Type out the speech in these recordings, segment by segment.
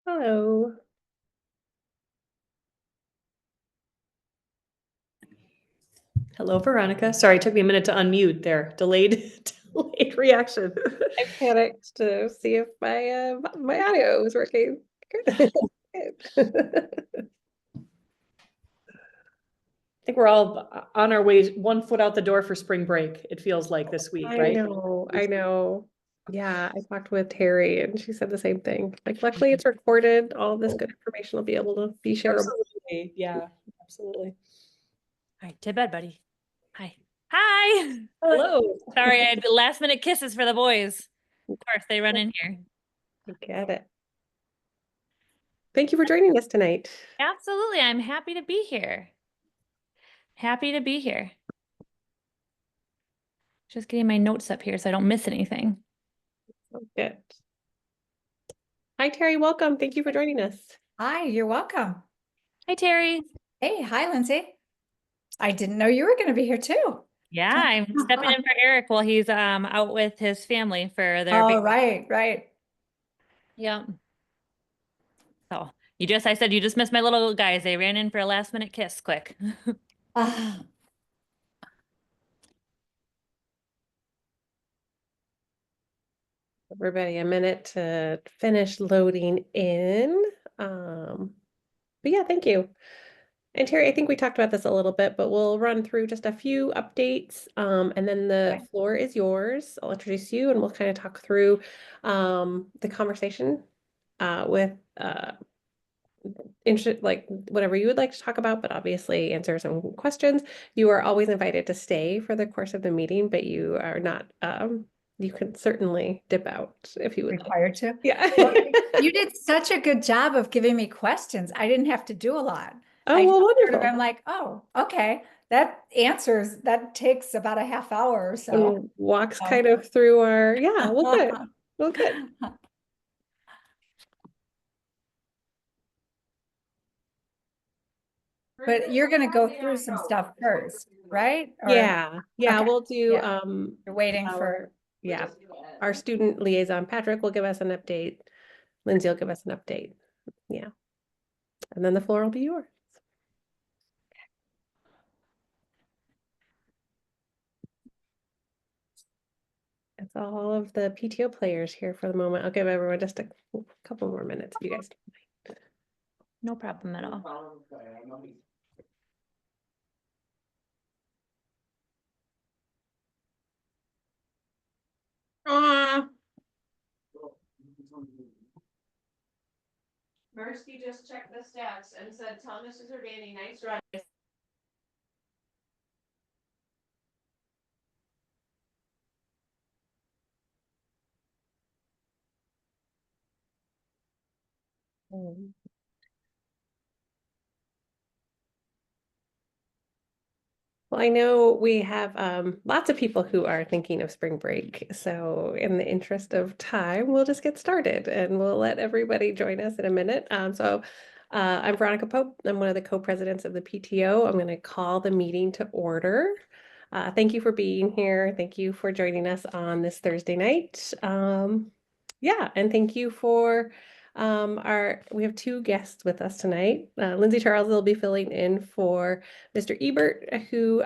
Hello. Hello, Veronica. Sorry, it took me a minute to unmute there. Delayed, delayed reaction. I panicked to see if my audio was working. Good. I think we're all on our way, one foot out the door for spring break. It feels like this week, I right? know, I know. Yeah, I talked with Terry and she said the same thing. Like, luckily it's recorded. All this good information will be able to be shareable. Absolutely. Yeah, absolutely. All right, to bed, buddy. Hi. Hi. Hello. Sorry, I had last minute kisses for the boys. Of course, they run in here. I get it. Thank you for joining us tonight. Absolutely. I'm happy to be here. Happy to be here. Just getting my notes up here so I don't miss anything. Good. Hi, Terry. Welcome. Thank you for joining us. Hi, you're welcome. Hi, Terry. Hey, hi, Lindsay. I didn't know you were going to be here too. Yeah, I'm stepping in for Eric while he's out with his family for their Oh, right. Yeah. So I said you just missed my little guys. They ran in for a last minute kiss quick. Ah, Everybody, a minute to finish loading in. But yeah, thank you. And Terry, I think we talked about this a little bit, but we'll run through just a few updates, and then the Okay. floor is yours. I'll introduce you and we'll kind of talk through the conversation with like whatever you would like to talk about, but obviously answer some questions. You are always invited to stay for the course of the meeting, but you are not, you can certainly dip out if you would like. required to. Yeah. Well, you did such a good job of giving me questions. I didn't have to do a lot. Oh, I well, just sort of wonderful. am like, oh, okay. That takes about a half hour or so. And walks Oh. kind of through our, yeah, well, good. Well, good. But you're going to go through some stuff first, right? Or Yeah, okay. we'll do, Yeah. You're waiting for, yeah, our student liaison, Patrick will give us an update. Lindsay will give us an update. Yeah. And then the floor will be yours. It's all of the PTO players here for the moment. I'll give everyone just a couple more minutes if you guys don't mind. No problem at all. Mercy just checked the stats and said, tell Mrs. Urbani, nice run. Well, I know we have lots of people who are thinking of spring break. So in the interest of time, we'll just get started and we'll let everybody join us in a minute. I'm Veronica Pope. I'm one of the co-presidents of the PTO. I'm going to call the meeting to order. Thank you for being here. Thank you for joining us on this Thursday night. Yeah, and thank you for we have two guests with us tonight. Lindsay Charles will be filling in for Mr. Ebert, who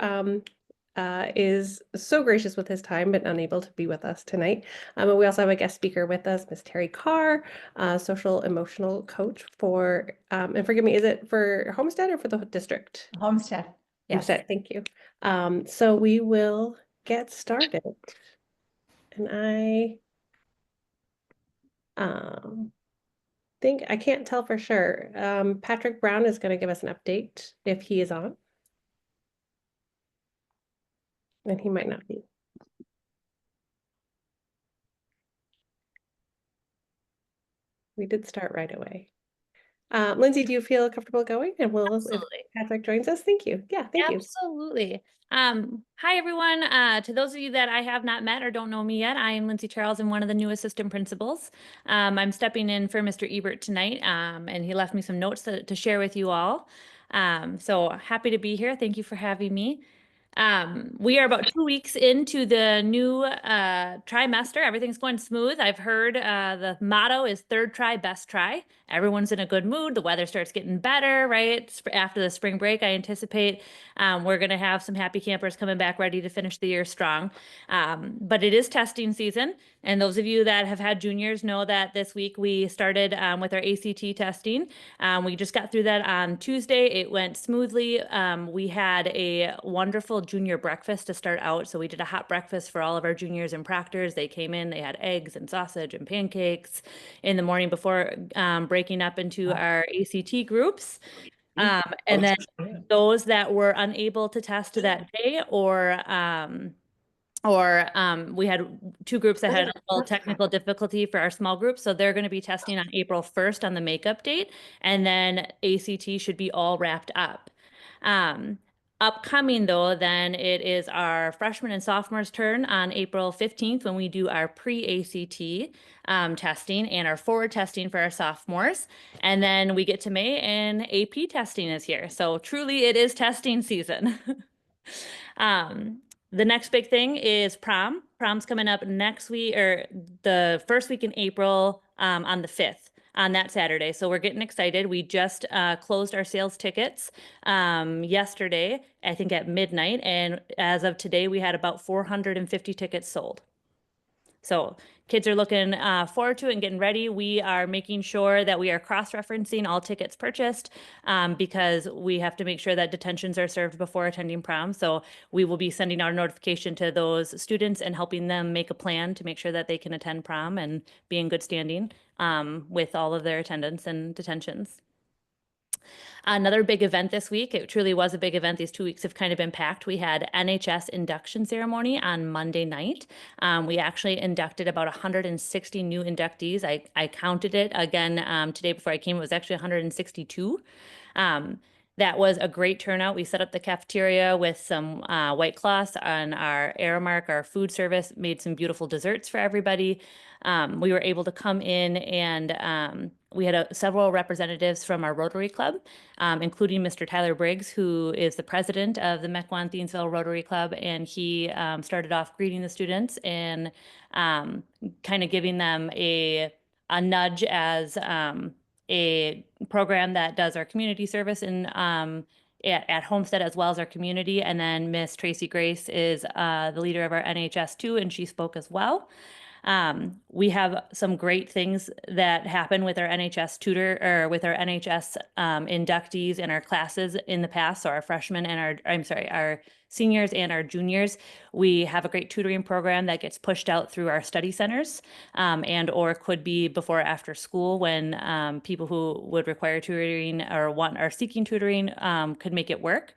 is so gracious with his time, but unable to be with us tonight. And we also have a guest speaker with us, Miss Terry Carr, social emotional coach for, and forgive me, is it for Homestead or for the district? Homestead. Yes. Homestead, thank you. So we will get started. And I think, I can't tell for sure. Patrick Brown is going to give us an update if he is on. And he might not be. We did start right away. Lindsay, do you feel comfortable going? And we'll, if Absolutely. Patrick joins us, thank you. Yeah, thank you. Absolutely. Hi everyone. To those of you that I have not met or don't know me yet, I am Lindsay Charles. I'm one of the new assistant principals. I'm stepping in for Mr. Ebert tonight, and he left me some notes to share with you all. So happy to be here. Thank you for having me. We are about 2 weeks into the new trimester. Everything's going smooth. I've heard the motto is third try, best try. Everyone's in a good mood. The weather starts getting better, right? After the spring break, I anticipate we're going to have some happy campers coming back ready to finish the year strong. But it is testing season. And those of you that have had juniors know that this week we started with our ACT testing. We just got through that on Tuesday. It went smoothly. We had a wonderful junior breakfast to start out. So we did a hot breakfast for all of our juniors and proctors. They came in, they had eggs and sausage and pancakes in the morning before breaking up into our ACT groups. And then those that were unable to test that day or we had 2 groups that had a little technical difficulty for our small group. So they're going to be testing on April 1st on the makeup date. And then ACT should be all wrapped up. Upcoming though, then it is our freshmen and sophomores turn on April 15th when we do our pre-ACT testing and our forward testing for our sophomores. And then we get to May and AP testing is here. So truly it is testing season. The next big thing is prom. Prom's coming up next week or the first week in April on the 5th on that Saturday. So we're getting excited. We just closed our sales tickets yesterday, I think at midnight. And as of today, we had about 450 tickets sold. So kids are looking forward to it and getting ready. We are making sure that we are cross-referencing all tickets purchased because we have to make sure that detentions are served before attending prom. So we will be sending out a notification to those students and helping them make a plan to make sure that they can attend prom and be in good standing with all of their attendance and detentions. Another big event this week, it truly was a big event. These 2 weeks have kind of been packed. We had NHS induction ceremony on Monday night. We actually inducted about 160 new inductees. I counted it again today before I came. It was actually 162. That was a great turnout. We set up the cafeteria with some white cloths on our Aramark, our food service, made some beautiful desserts for everybody. We were able to come in and we had several representatives from our Rotary Club, including Mr. Tyler Briggs, who is the president of the Mequon-Thiensville Rotary Club. And he started off greeting the students and kind of giving them a nudge as a program that does our community service in at Homestead as well as our community. And then Miss Tracy Grace is the leader of our NHS2, and she spoke as well. We have some great things that happen with our NHS tutor or with our NHS inductees in our classes in the past. So our freshmen and our seniors and our juniors, we have a great tutoring program that gets pushed out through our study centers and or could be before or after school when people who would require tutoring or are seeking tutoring could make it work.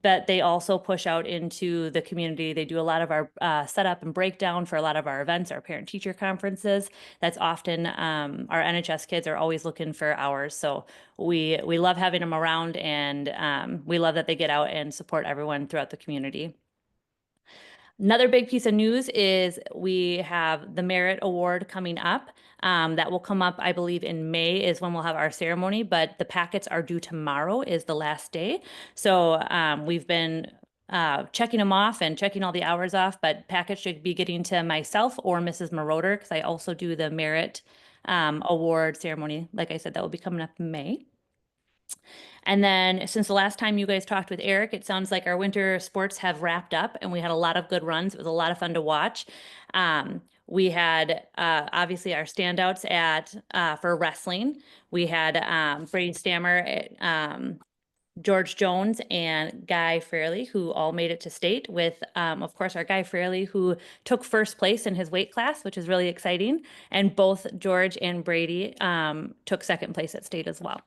But they also push out into the community. They do a lot of our setup and breakdown for a lot of our events, our parent-teacher conferences. That's often our NHS kids are always looking for hours. So we love having them around, and we love that they get out and support everyone throughout the community. Another big piece of news is we have the Merit Award coming up. That will come up, I believe, in May is when we'll have our ceremony, but the packets are due tomorrow is the last day. So we've been checking them off and checking all the hours off, but packets should be getting to myself or Mrs. Moroder because I also do the Merit Award ceremony. Like I said, that will be coming up in May. And then since the last time you guys talked with Eric, it sounds like our winter sports have wrapped up and we had a lot of good runs. It was a lot of fun to watch. We had obviously our standouts for wrestling. We had Brady Stammer, George Jones, and Guy Fairley, who all made it to state with, of course, our Guy Fairley, who took first place in his weight class, which is really exciting. And both George and Brady took second place at state as well.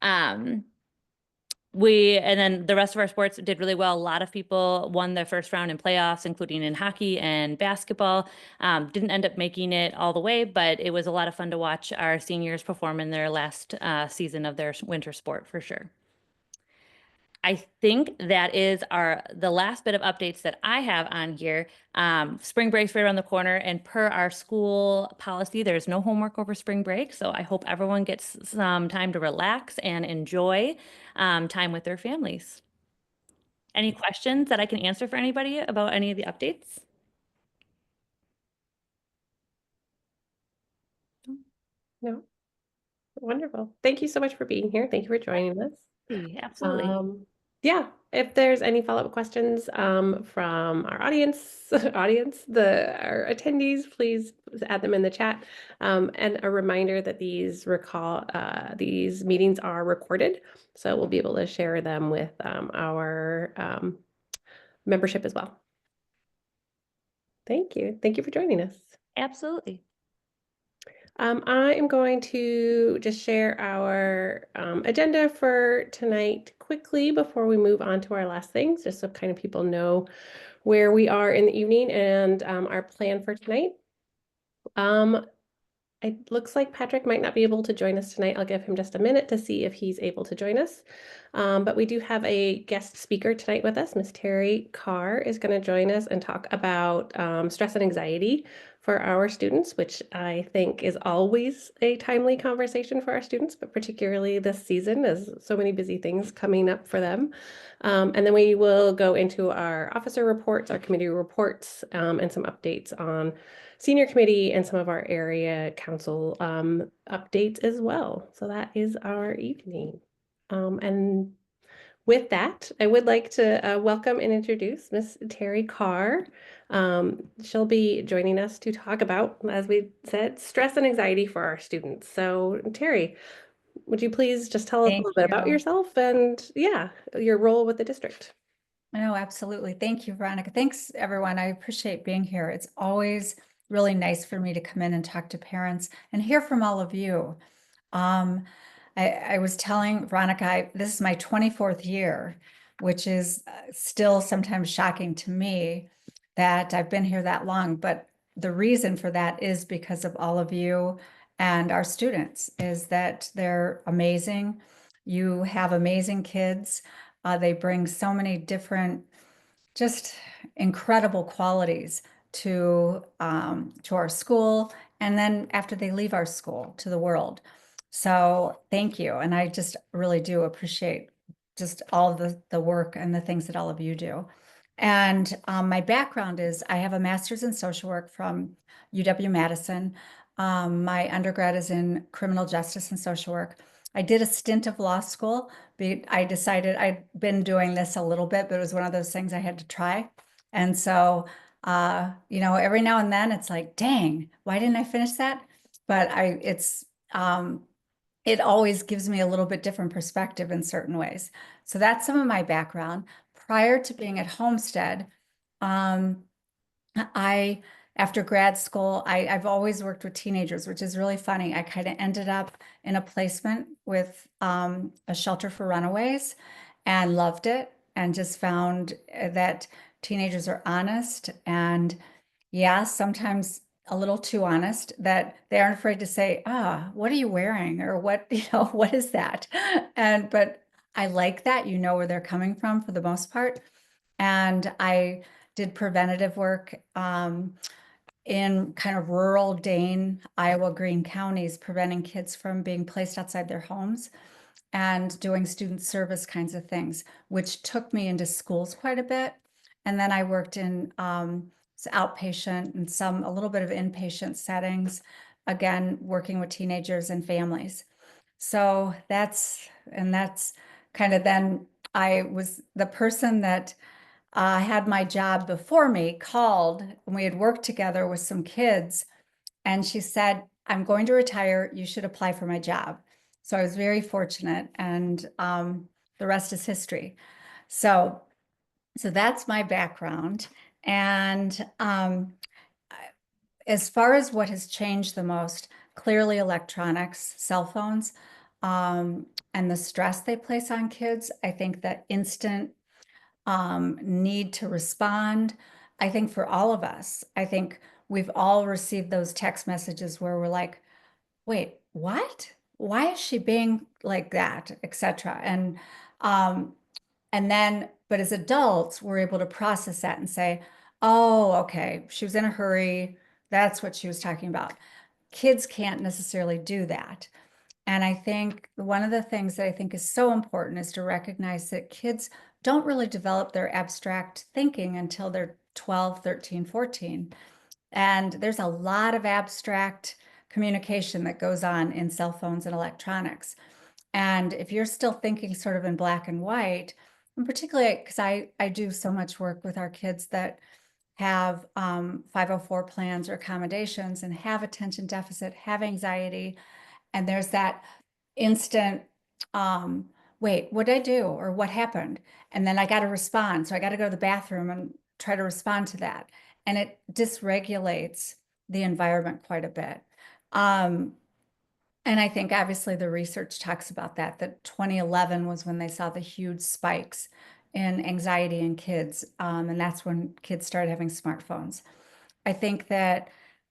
And then the rest of our sports did really well. A lot of people won the first round in playoffs, including in hockey and basketball. Didn't end up making it all the way, but it was a lot of fun to watch our seniors perform in their last season of their winter sport for sure. I think that is the last bit of updates that I have on here. Spring break's right around the corner, and per our school policy, there's no homework over spring break. So I hope everyone gets some time to relax and enjoy time with their families. Any questions that I can answer for anybody about any of the updates? No. Wonderful. Thank you so much for being here. Thank you for joining us. Absolutely. Yeah, if there's any follow-up questions from our audience, our attendees, please add them in the chat. And a reminder that these meetings are recorded, so we'll be able to share them with our membership as well. Thank you. Thank you for joining us. Absolutely. I am going to just share our agenda for tonight quickly before we move on to our last things, just so kind of people know where we are in the evening and our plan for tonight. It looks like Patrick might not be able to join us tonight. I'll give him just a minute to see if he's able to join us. But we do have a guest speaker tonight with us. Miss Terry Carr is going to join us and talk about stress and anxiety for our students, which I think is always a timely conversation for our students, but particularly this season as so many busy things coming up for them. And then we will go into our officer reports, our committee reports, and some updates on senior committee and some of our area council updates as well. So that is our evening. And with that, I would like to welcome and introduce Miss Terry Carr. She'll be joining us to talk about, as we said, stress and anxiety for our students. So Terry, would you please just tell us a Thank little bit about you. yourself and your role with the district? No, absolutely. Thank you, Veronica. Thanks, everyone. I appreciate being here. It's always really nice for me to come in and talk to parents and hear from all of you. I was telling Veronica, this is my 24th year, which is still sometimes shocking to me that I've been here that long. But the reason for that is because of all of you and our students, is that they're amazing. You have amazing kids. They bring so many different, just incredible qualities to our school, and then after they leave our school, to the world. So thank you. And I just really do appreciate just all of the work and the things that all of you do. And my background is I have a master's in social work from UW-Madison. My undergrad is in criminal justice and social work. I did a stint of law school. I decided I'd been doing this a little bit, but it was one of those things I had to try. And so, every now and then it's like, dang, why didn't I finish that? But it always gives me a little bit different perspective in certain ways. So that's some of my background. Prior to being at Homestead, after grad school, I've always worked with teenagers, which is really funny. I kind of ended up in a placement with a shelter for runaways and loved it, and just found that teenagers are honest, and sometimes a little too honest, that they aren't afraid to say, what are you wearing? Or what, what is that? But I like that, where they're coming from for the most part. And I did preventative work in kind of rural Dane, Iowa, Greene counties, preventing kids from being placed outside their homes and doing student service kinds of things, which took me into schools quite a bit. And then I worked in outpatient and a little bit of inpatient settings, again, working with teenagers and families. So that's kind of, then I was the person that had my job before me called, and we had worked together with some kids, and she said, I'm going to retire. You should apply for my job. So I was very fortunate, and the rest is history. So that's my background. And as far as what has changed the most, clearly electronics, cell phones, and the stress they place on kids. I think that instant need to respond, I think for all of us, I think we've all received those text messages where we're like, wait, what? Why is she being like that, etc. But as adults, we're able to process that and say, oh, okay, she was in a hurry. That's what she was talking about. Kids can't necessarily do that. And I think one of the things that I think is so important is to recognize that kids don't really develop their abstract thinking until they're 12, 13, 14. And there's a lot of abstract communication that goes on in cell phones and electronics. And if you're still thinking sort of in black and white, and particularly because I do so much work with our kids that have 504 plans or accommodations and have attention deficit, have anxiety, and there's that instant, wait, what did I do? Or what happened? And then I got to respond. So I got to go to the bathroom and try to respond to that. And it dysregulates the environment quite a bit. And I think obviously the research talks about that 2011 was when they saw the huge spikes in anxiety in kids. And that's when kids started having smartphones. I think that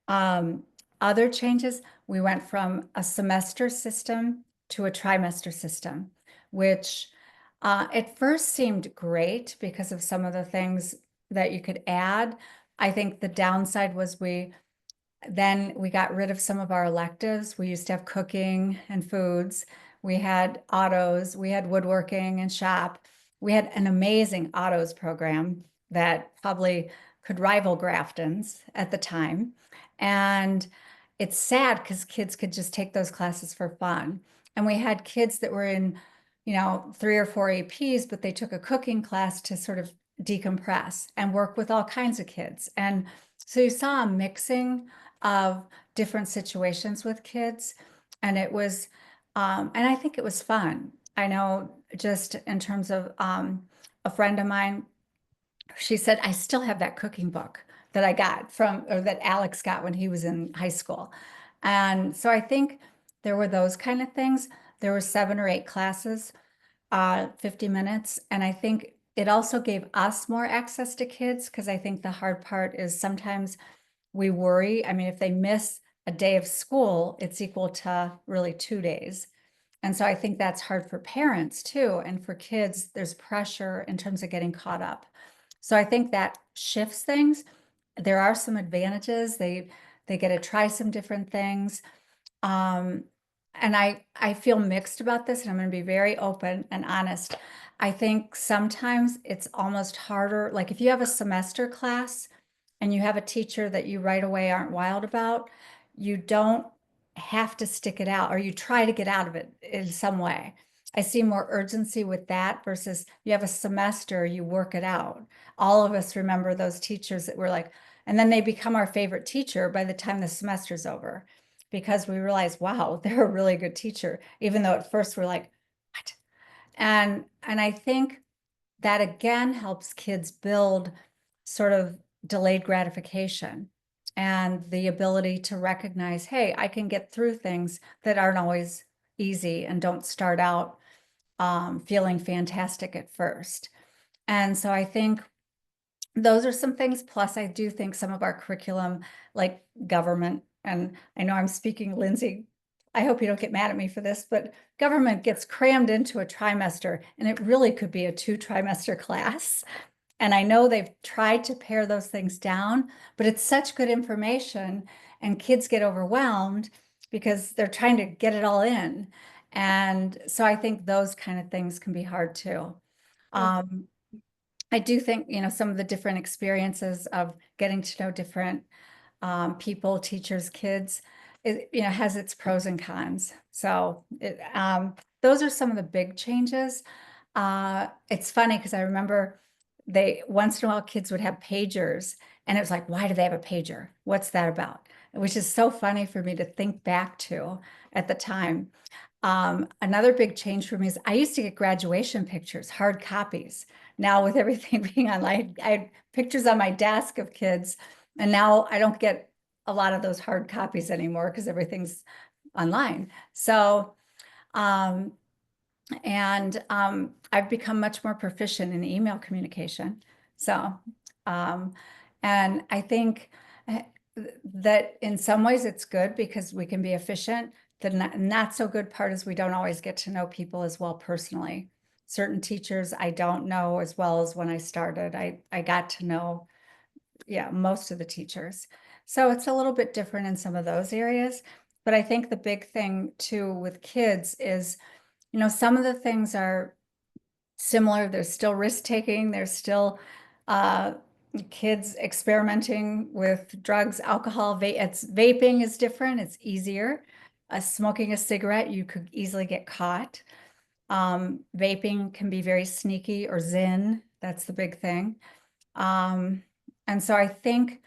other changes, we went from a semester system to a trimester system, which at first seemed great because of some of the things that you could add. I think the downside was then we got rid of some of our electives. We used to have cooking and foods. We had autos, we had woodworking and shop. We had an amazing autos program that probably could rival Grafton's at the time. And it's sad because kids could just take those classes for fun. And we had kids that were in, 3 or 4 APs, but they took a cooking class to sort of decompress and work with all kinds of kids. And so you saw a mixing of different situations with kids. And it was, and I think it was fun. I know just in terms of a friend of mine, she said, I still have that cooking book that I got or that Alex got when he was in high school. And so I think there were those kind of things. There were 7 or 8 classes, 50 minutes. And I think it also gave us more access to kids because I think the hard part is sometimes we worry. I mean, if they miss a day of school, it's equal to really 2 days. And so I think that's hard for parents too. And for kids, there's pressure in terms of getting caught up. So I think that shifts things. There are some advantages. They get to try some different things. And I feel mixed about this, and I'm going to be very open and honest. I think sometimes it's almost harder. Like if you have a semester class and you have a teacher that you right away aren't wild about, you don't have to stick it out, or you try to get out of it in some way. I see more urgency with that versus you have a semester, you work it out. All of us remember those teachers that were like, and then they become our favorite teacher by the time the semester's over, because we realize, wow, they're a really good teacher, even though at first we're like, what? And I think that again helps kids build sort of delayed gratification and the ability to recognize, hey, I can get through things that aren't always easy and don't start out feeling fantastic at first. And so I think those are some things. Plus, I do think some of our curriculum, like government, and I know I'm speaking, Lindsay, I hope you don't get mad at me for this, but government gets crammed into a trimester, and it really could be a 2-trimester class. And I know they've tried to pare those things down, but it's such good information, and kids get overwhelmed because they're trying to get it all in. And so I think those kind of things can be hard too. I do think, some of the different experiences of getting to know different people, teachers, kids, it, has its pros and cons. So those are some of the big changes. It's funny because I remember once in a while kids would have pagers, and it was like, why do they have a pager? What's that about? Which is so funny for me to think back to at the time. Another big change for me is I used to get graduation pictures, hard copies. Now with everything being online, I had pictures on my desk of kids, and now I don't get a lot of those hard copies anymore because everything's online. So, I've become much more proficient in email communication. So, and I think that in some ways it's good because we can be efficient. The not so good part is we don't always get to know people as well personally. Certain teachers I don't know as well as when I started. I got to know, most of the teachers. So it's a little bit different in some of those areas. But I think the big thing too with kids is, you know, some of the things are similar. There's still risk taking. There's still kids experimenting with drugs, alcohol. Vaping is different. It's easier. Smoking a cigarette, you could easily get caught. Vaping can be very sneaky, or Zyn. That's the big thing. And so I think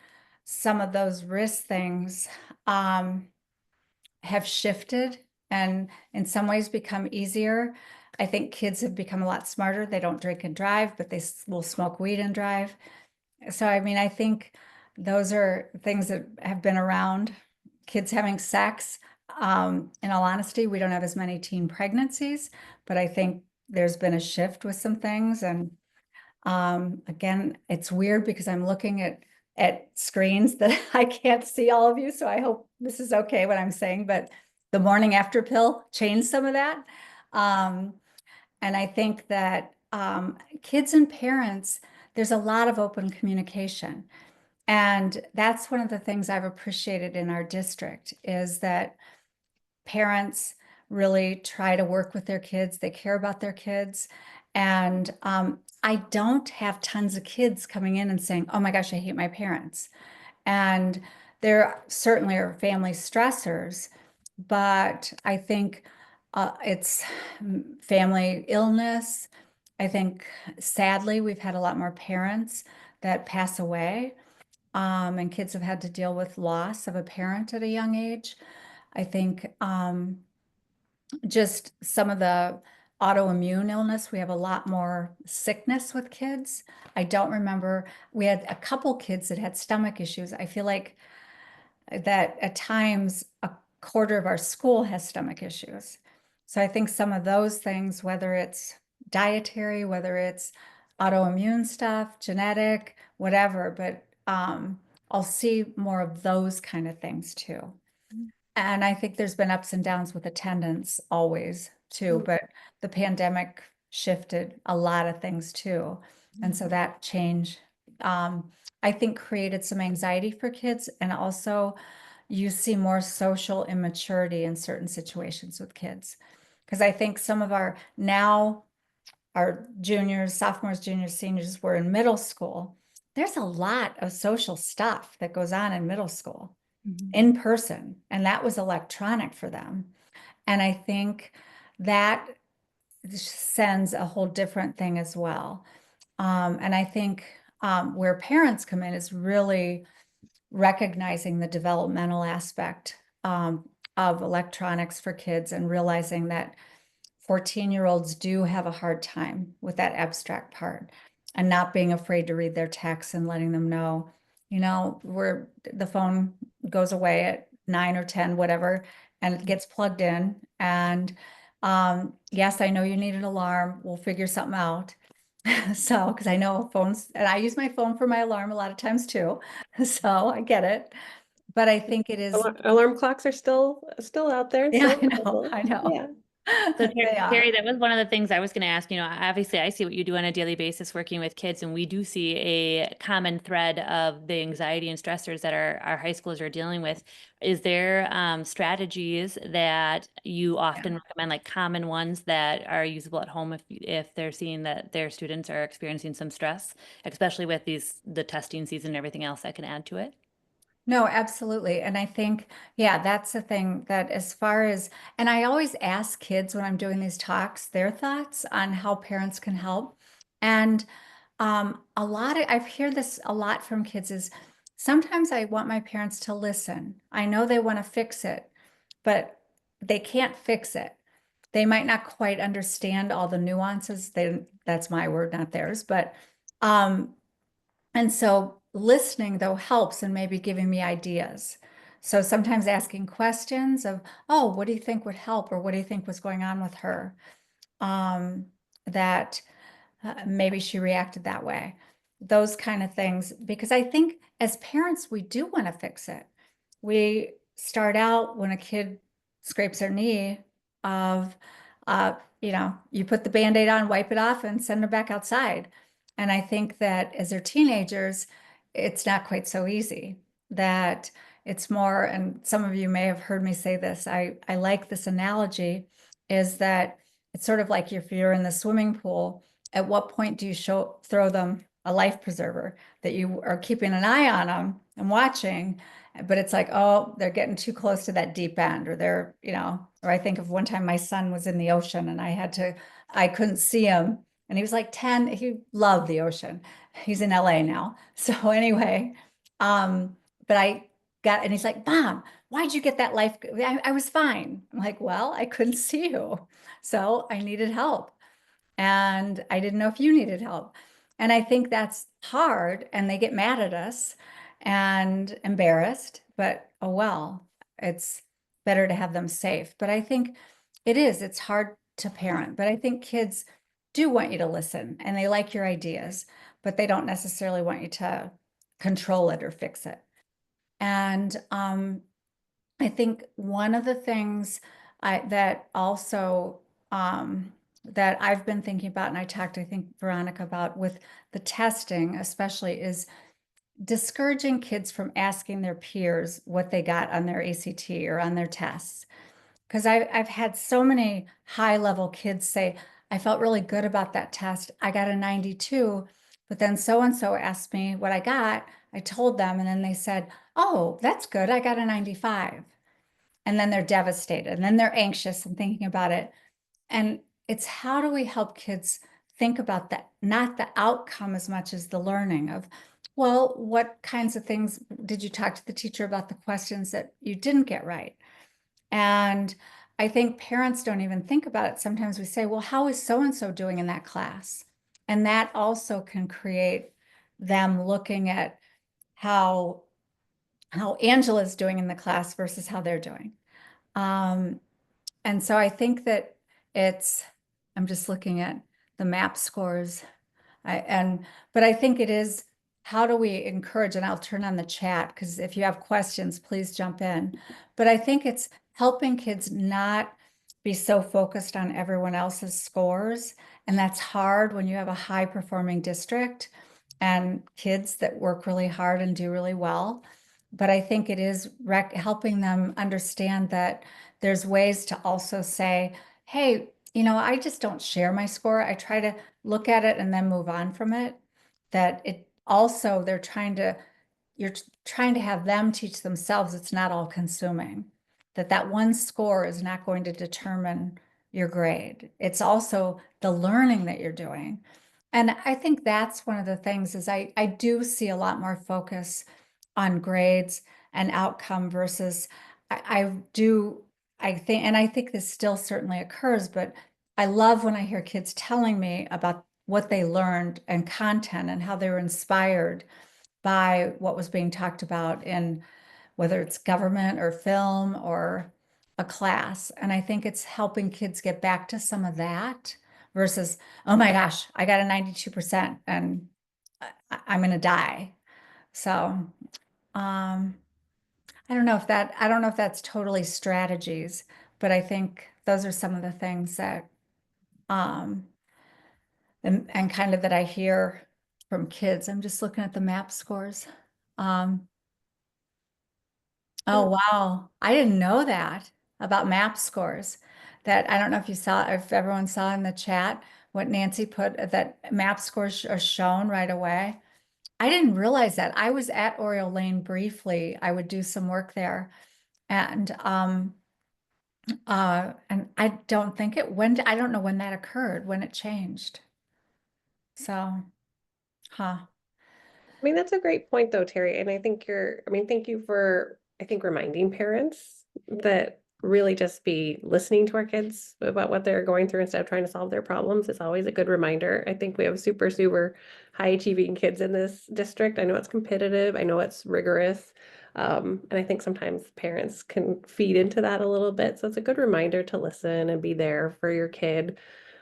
some of those risk things have shifted and in some ways become easier. I think kids have become a lot smarter. They don't drink and drive, but they will smoke weed and drive. So, I mean, I think those are things that have been around. Kids having sex. In all honesty, we don't have as many teen pregnancies, but I think there's been a shift with some things. And again, it's weird because I'm looking at screens that I can't see all of you. So I hope this is okay what I'm saying, but the morning after pill changed some of that. And I think that kids and parents, there's a lot of open communication. And that's one of the things I've appreciated in our district is that parents really try to work with their kids. They care about their kids. And I don't have tons of kids coming in and saying, oh my gosh, I hate my parents. And there certainly are family stressors, but I think it's family illness. I think sadly, we've had a lot more parents that pass away, and kids have had to deal with loss of a parent at a young age. I think just some of the autoimmune illness, we have a lot more sickness with kids. I don't remember, we had a couple kids that had stomach issues. I feel like that at times a quarter of our school has stomach issues. So I think some of those things, whether it's dietary, whether it's autoimmune stuff, genetic, whatever, but I'll see more of those kind of things too. And I think there's been ups and downs with attendance always too, but the pandemic shifted a lot of things too. And so that change, I think created some anxiety for kids, and also you see more social immaturity in certain situations with kids. Because I think some of our juniors, sophomores, juniors, seniors were in middle school. There's a lot of social stuff that goes on in middle school in person, and that was electronic for them. And I think that sends a whole different thing as well. And I think where parents come in is really recognizing the developmental aspect of electronics for kids and realizing that 14-year-olds do have a hard time with that abstract part, and not being afraid to read their texts and letting them know, you know, where the phone goes away at 9 or 10, whatever, and it gets plugged in. And yes, I know you need an alarm. We'll figure something out. So, because I know phones, and I use my phone for my alarm a lot of times too. So I get it. But I think it is. Alarm clocks are still out there. Yeah, So I know. Yeah. So They are. Terry, that was one of the things I was going to ask. You know, obviously I see what you do on a daily basis working with kids, and we do see a common thread of the anxiety and stressors that our high schoolers are dealing with. Is there strategies that you often recommend, like common ones that are usable at home if they're seeing that their students are experiencing some stress, especially with the testing season and everything else that can add to it? No, absolutely. And I think, yeah, that's the thing that as far as, and I always ask kids when I'm doing these talks, their thoughts on how parents can help. And I've heard this a lot from kids is sometimes I want my parents to listen. I know they want to fix it, but they can't fix it. They might not quite understand all the nuances. That's my word, not theirs, but, and so listening though helps and maybe giving me ideas. So sometimes asking questions of, oh, what do you think would help? Or what do you think was going on with her? That maybe she reacted that way. Those kind of things. Because I think as parents, we do want to fix it. We start out when a kid scrapes their knee of, you know, you put the Band-Aid on, wipe it off, and send them back outside. And I think that as they're teenagers, it's not quite so easy. That It's more, and some of you may have heard me say this, I like this analogy, is that it's sort of like if you're in the swimming pool, at what point do you throw them a life preserver, that you are keeping an eye on them and watching, but it's like, oh, they're getting too close to that deep end, or they're, or I think of one time my son was in the ocean and I couldn't see him, and he was like 10, he loved the ocean. He's in LA now. So anyway, but and he's like, Mom, why'd you get that life? I was fine. I'm like, well, I couldn't see you. So I needed help. And I didn't know if you needed help. And I think that's hard. And they get mad at us and embarrassed, but oh well, it's better to have them safe. But I think it's hard to parent, but I think kids do want you to listen and they like your ideas, but they don't necessarily want you to control it or fix it. And I think one of the things that also that I've been thinking about, and I talked, I think, Veronica, about with the testing, especially, is discouraging kids from asking their peers what they got on their ACT or on their tests. Because I've had so many high-level kids say, I felt really good about that test. I got a 92, but then so-and-so asked me what I got. I told them, and then they said, oh, that's good. I got a 95. And then they're devastated, and then they're anxious and thinking about it. And it's how do we help kids think about that, not the outcome as much as the learning of, well, what kinds of things did you talk to the teacher about, the questions that you didn't get right? And I think parents don't even think about it. Sometimes we say, well, how is so-and-so doing in that class? And that also can create them looking at how Angela's doing in the class versus how they're doing. And so I think that I'm just looking at the MAP scores. But I think it is, how do we encourage, and I'll turn on the chat because if you have questions, please jump in. But I think it's helping kids not be so focused on everyone else's scores. And that's hard when you have a high performing district and kids that work really hard and do really well. But I think it is helping them understand that there's ways to also say, hey, I just don't share my score. I try to look at it and then move on from it. That it also, you're trying to have them teach themselves it's not all consuming, that one score is not going to determine your grade. It's also the learning that you're doing. And I think that's one of the things is I do see a lot more focus on grades and outcome versus I think this still certainly occurs, but I love when I hear kids telling me about what they learned and content and how they were inspired by what was being talked about in whether it's government or film or a class. And I think it's helping kids get back to some of that versus, oh my gosh, I got a 92% and I'm going to die. So, I don't know if that's totally strategies, but I think those are some of the things that, and kind of that I hear from kids. I'm just looking at the MAP scores. Oh, wow. I didn't know that about MAP scores. That I don't know if everyone saw in the chat what Nancy put, that MAP scores are shown right away. I didn't realize that. I was at Oriole Lane briefly. I would do some work there. And I don't think I don't know when that occurred, when it changed. So, huh. I mean, that's a great point though, Terry. And thank you for, reminding parents that really just be listening to our kids about what they're going through instead of trying to solve their problems. It's always a good reminder. I think we have super, super high achieving kids in this district. I know it's competitive. I know it's rigorous. And I think sometimes parents can feed into that a little bit. So it's a good reminder to listen and be there for your kid.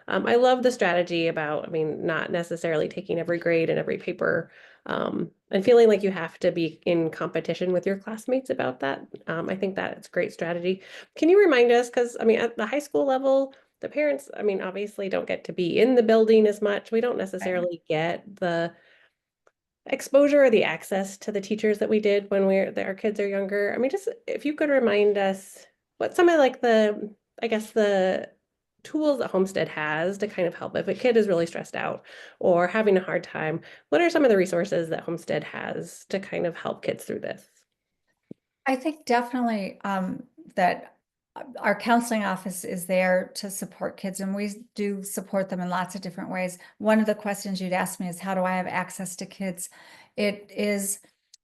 I love the strategy about, not necessarily taking every grade and every paper, and feeling like you have to be in competition with your classmates about that. I think that it's a great strategy. Can you remind us, because at the high school level, the parents, obviously don't get to be in the building as much. We don't necessarily get the exposure or the access to the teachers that we did when our kids are younger. I mean, just if you could remind us what some of like I guess the tools that Homestead has to kind of help if a kid is really stressed out or having a hard time, what are some of the resources that Homestead has to kind of help kids through this? I think definitely that our counseling office is there to support kids, and we do support them in lots of different ways. One of the questions you'd ask me is, how do I have access to kids? It is,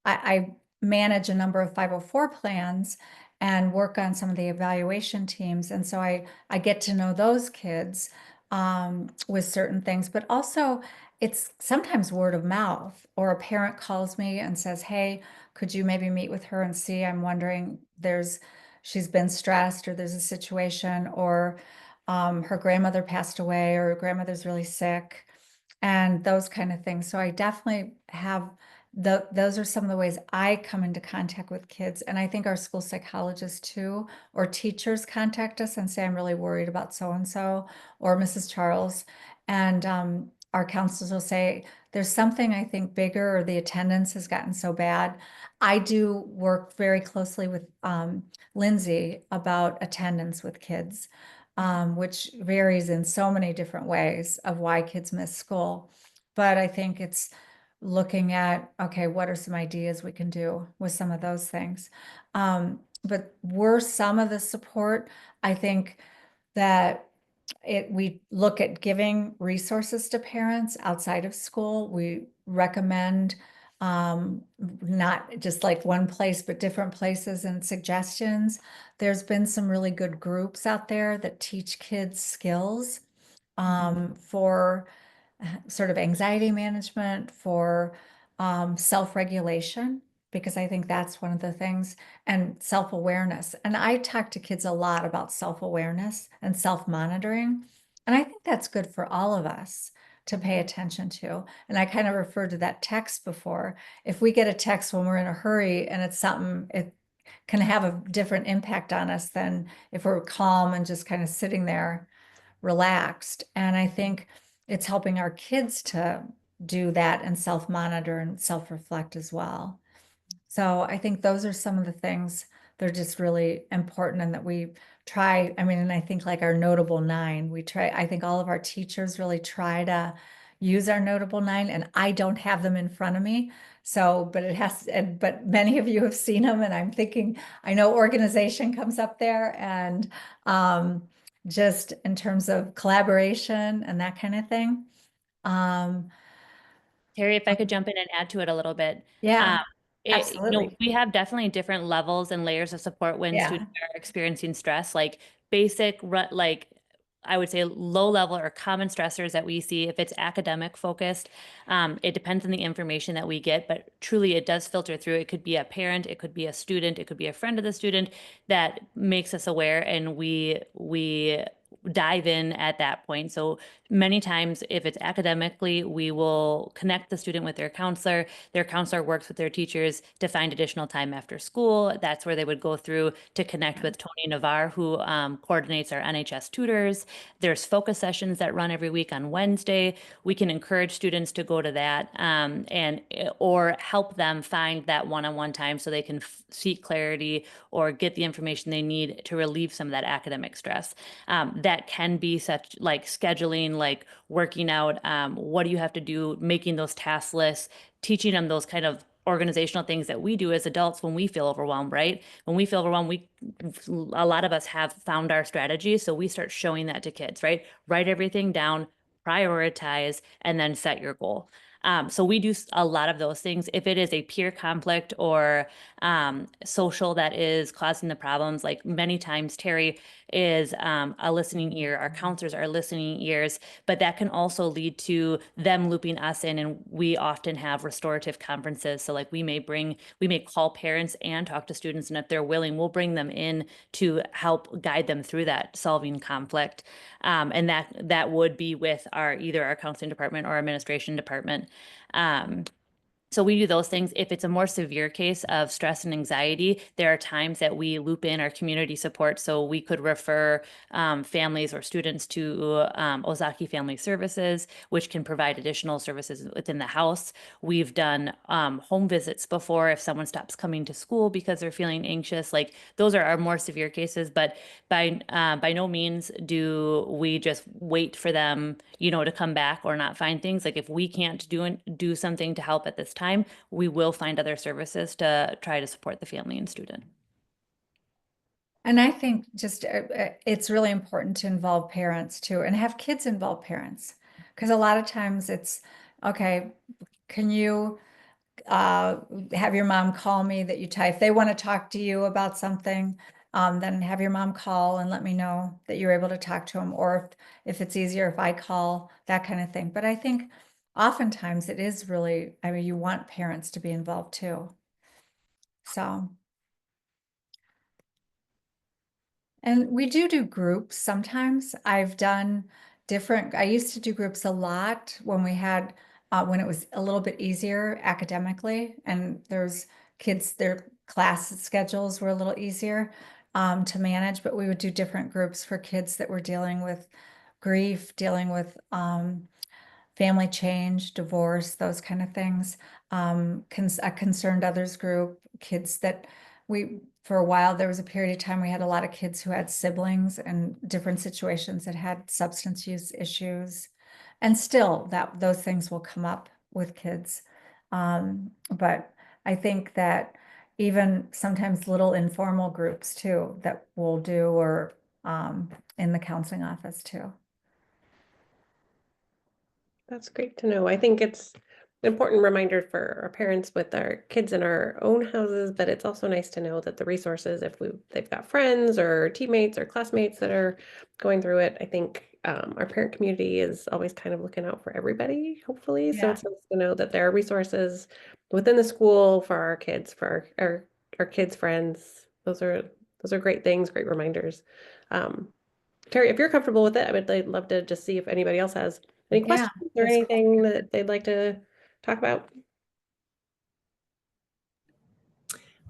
I manage a number of 504 plans and work on some of the evaluation teams. And so I get to know those kids with certain things, but also it's sometimes word of mouth, or a parent calls me and says, hey, could you maybe meet with her and see? I'm wondering, she's been stressed, or there's a situation, or her grandmother passed away, or her grandmother's really sick, and those kind of things. So I definitely have those are some of the ways I come into contact with kids. And I think our school psychologists too, or teachers contact us and say, I'm really worried about so-and-so, or Mrs. Charles. And our counselors will say, there's something I think bigger, or the attendance has gotten so bad. I do work very closely with Lindsay about attendance with kids, which varies in so many different ways of why kids miss school. But I think it's looking at, okay, what are some ideas we can do with some of those things? But were some of the support, I think that we look at giving resources to parents outside of school. We recommend not just like one place, but different places and suggestions. There's been some really good groups out there that teach kids skills for sort of anxiety management, for self-regulation, because I think that's one of the things, and self-awareness. And I talk to kids a lot about self-awareness and self-monitoring. And I think that's good for all of us to pay attention to. And I kind of referred to that text before. If we get a text when we're in a hurry and it's something, it can have a different impact on us than if we're calm and just kind of sitting there relaxed. And I think it's helping our kids to do that and self-monitor and self-reflect as well. So I think those are some of the things that are just really important, and that we try. I mean, and I think like our Notable 9, I think all of our teachers really try to use our Notable 9, and I don't have them in front of me. So, but many of you have seen them, and I'm thinking, I know organization comes up there, and just in terms of collaboration and that kind of thing. Terry, if I could jump in and add to it a little bit. Yeah, Um, absolutely. we have definitely different levels and layers of support when Yeah. students are experiencing stress, like like I would say low level or common stressors that we see. If it's academic focused, it depends on the information that we get, but truly it does filter through. It could be a parent, it could be a student, it could be a friend of the student that makes us aware, and we dive in at that point. So many times, if it's academically, we will connect the student with their counselor. Their counselor works with their teachers to find additional time after school. That's where they would go through to connect with Tony Navarre, who coordinates our NHS tutors. There's focus sessions that run every week on Wednesday. We can encourage students to go to that or help them find that one-on-one time so they can seek clarity or get the information they need to relieve some of that academic stress. That can be such like scheduling, like working out, what do you have to do, making those task lists, teaching them those kind of organizational things that we do as adults when we feel overwhelmed, right? When we feel overwhelmed, a lot of us have found our strategies. So we start showing that to kids, right? Write everything down, prioritize, and then set your goal. So we do a lot of those things. If it is a peer conflict or social that is causing the problems, like many times Terry is a listening ear, our counselors are listening ears, but that can also lead to them looping us in. And we often have restorative conferences. So like we may call parents and talk to students, and if they're willing, we'll bring them in to help guide them through that solving conflict. And that would be with either our counseling department or administration department. So we do those things. If it's a more severe case of stress and anxiety, there are times that we loop in our community support. So we could refer families or students to Ozaki Family Services, which can provide additional services within the house. We've done home visits before if someone stops coming to school because they're feeling anxious. Like those are our more severe cases, but by no means do we just wait for them, to come back or not find things. Like if we can't do something to help at this time, we will find other services to try to support the family and student. And I think just it's really important to involve parents too, and have kids involve parents, because a lot of times it's okay. Can you have your mom call me that you type? If they want to talk to you about something, then have your mom call and let me know that you're able to talk to them, or if it's easier if I call, that kind of thing. But I think oftentimes it is really, I mean, you want parents to be involved too. So. And we do groups sometimes. I've done I used to do groups a lot when when it was a little bit easier academically, and there's kids, their class schedules were a little easier to manage, but we would do different groups for kids that were dealing with grief, dealing with family change, divorce, those kind of things. A concerned others group, kids that for a while, there was a period of time we had a lot of kids who had siblings and different situations that had substance use issues. And still those things will come up with kids. But I think that even sometimes little informal groups too, that we'll do, or in the counseling office too. That's great to know. I think it's an important reminder for our parents with our kids in our own houses, but it's also nice to know that the resources, if they've got friends or teammates or classmates that are going through it, I think our parent community is always kind of looking out for everybody, hopefully. So Yeah. it's nice to know that there are resources within the school for our kids, for our kids' friends. Those are great things, great reminders. Terry, if you're comfortable with it, I'd love to just see if anybody else has any Yeah, questions or that's anything that they'd like to talk about.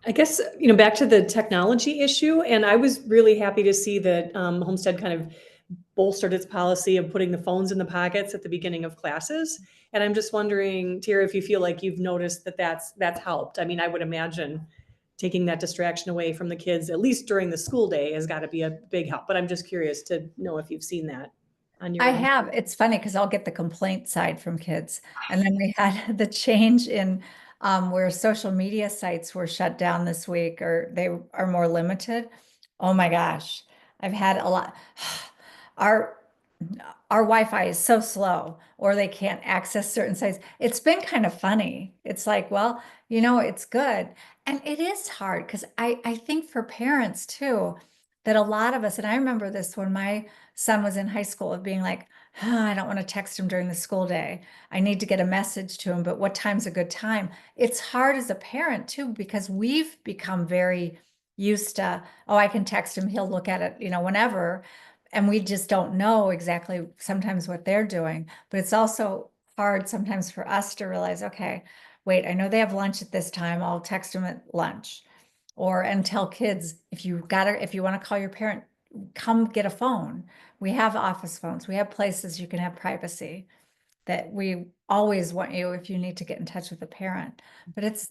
I guess, back to the technology issue, and I was really happy to see that Homestead kind of bolstered its policy of putting the phones in the pockets at the beginning of classes. And I'm just wondering, Tira, if you feel like you've noticed that that's helped. I mean, I would imagine taking that distraction away from the kids, at least during the school day, has got to be a big help. But I'm just curious to know if you've seen that on your I end. have. It's funny because I'll get the complaint side from kids. And then we had the change in where social media sites were shut down this week, or they are more limited. Oh my gosh. I've had a lot. Our our Wi-Fi is so slow, or they can't access certain sites. It's been kind of funny. It's like, well, it's good. And it is hard because I think for parents too, that a lot of us, and I remember this when my son was in high school, of being like, I don't want to text him during the school day. I need to get a message to him, but what time's a good time? It's hard as a parent too, because we've become very used to, oh, I can text him, he'll look at it, whenever. And we just don't know exactly sometimes what they're doing. But it's also hard sometimes for us to realize, okay, wait, I know they have lunch at this time. I'll text them at lunch. And tell kids, if you want to call your parent, come get a phone. We have office phones. We have places you can have privacy, that we always want you if you need to get in touch with a parent. But it's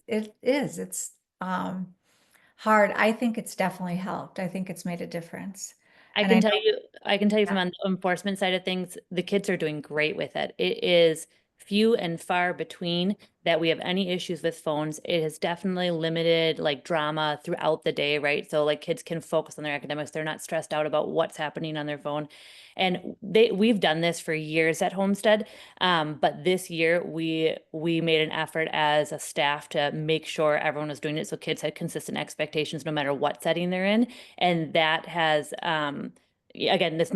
hard. I think it's definitely helped. I think it's made a difference. I And can I tell know, you, yeah. from the enforcement side of things, the kids are doing great with it. It is few and far between that we have any issues with phones. It has definitely limited like drama throughout the day, right? So like kids can focus on their academics. They're not stressed out about what's happening on their phone. And we've done this for years at Homestead. But this year we made an effort as a staff to make sure everyone was doing it. So kids had consistent expectations no matter what setting they're in. And that has, again, this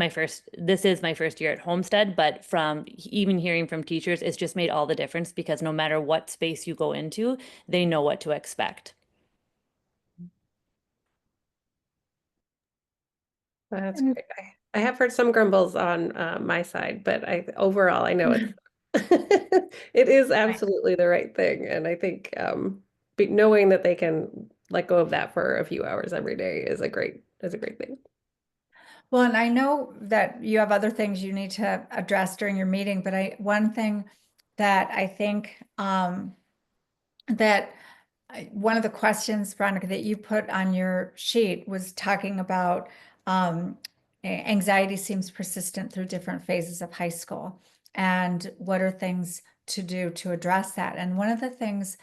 is my first year at Homestead, but from even hearing from teachers, it's just made all the difference because no matter what space you go into, they know what to expect. That's great. I have heard some grumbles on my side, but overall I know It is absolutely the right thing. And I think knowing that they can let go of that for a few hours every day is a great thing. Well, and I know that you have other things you need to address during your meeting, but one thing that I think that one of the questions, Veronica, that you put on your sheet was talking about anxiety seems persistent through different phases of high school. And what are things to do to address that? And one of the things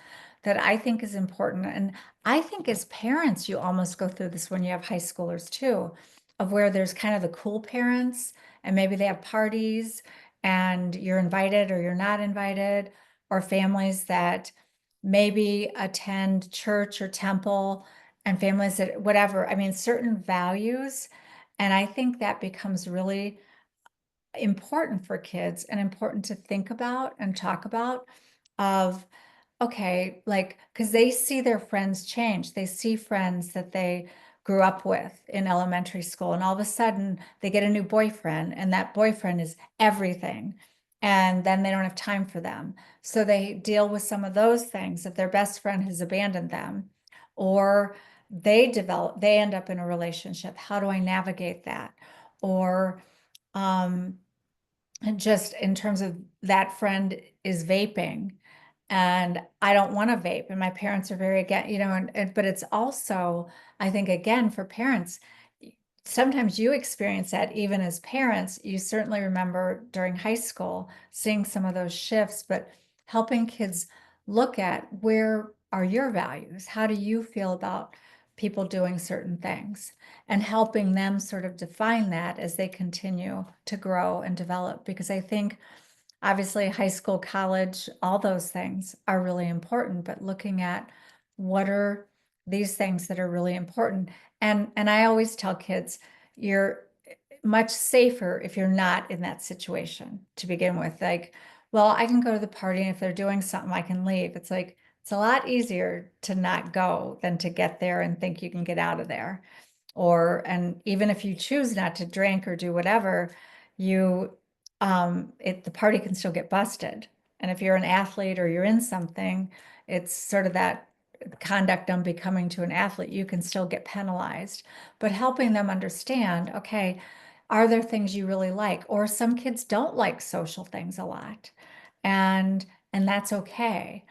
that I think is important, and I think as parents, you almost go through this when you have high schoolers too, of where there's kind of the cool parents, and maybe they have parties and you're invited or you're not invited, or families that maybe attend church or temple, and families that whatever, I mean, certain values. And I think that becomes really important for kids and important to think about and talk about of, okay, like, because they see their friends change. They see friends that they grew up with in elementary school, and all of a sudden they get a new boyfriend, and that boyfriend is everything. And then they don't have time for them. So they deal with some of those things if their best friend has abandoned them, or they end up in a relationship. How do I navigate that? Or, and just in terms of that friend is vaping and I don't want to vape, and my parents are very against, but it's also, I think, again, for parents, sometimes you experience that even as parents. You certainly remember during high school seeing some of those shifts, but helping kids look at, where are your values? How do you feel about people doing certain things? And helping them sort of define that as they continue to grow and develop. Because I think obviously high school, college, all those things are really important, but looking at what are these things that are really important. And I always tell kids, you're much safer if you're not in that situation to begin with. Like, well, I can go to the party, and if they're doing something, I can leave. It's like, it's a lot easier to not go than to get there and think you can get out of there. And even if you choose not to drink or do whatever, you the party can still get busted. And if you're an athlete or you're in something, it's sort of that conduct unbecoming to an athlete, you can still get penalized. But helping them understand, okay, are there things you really like? Or some kids don't like social things a lot, and that's okay.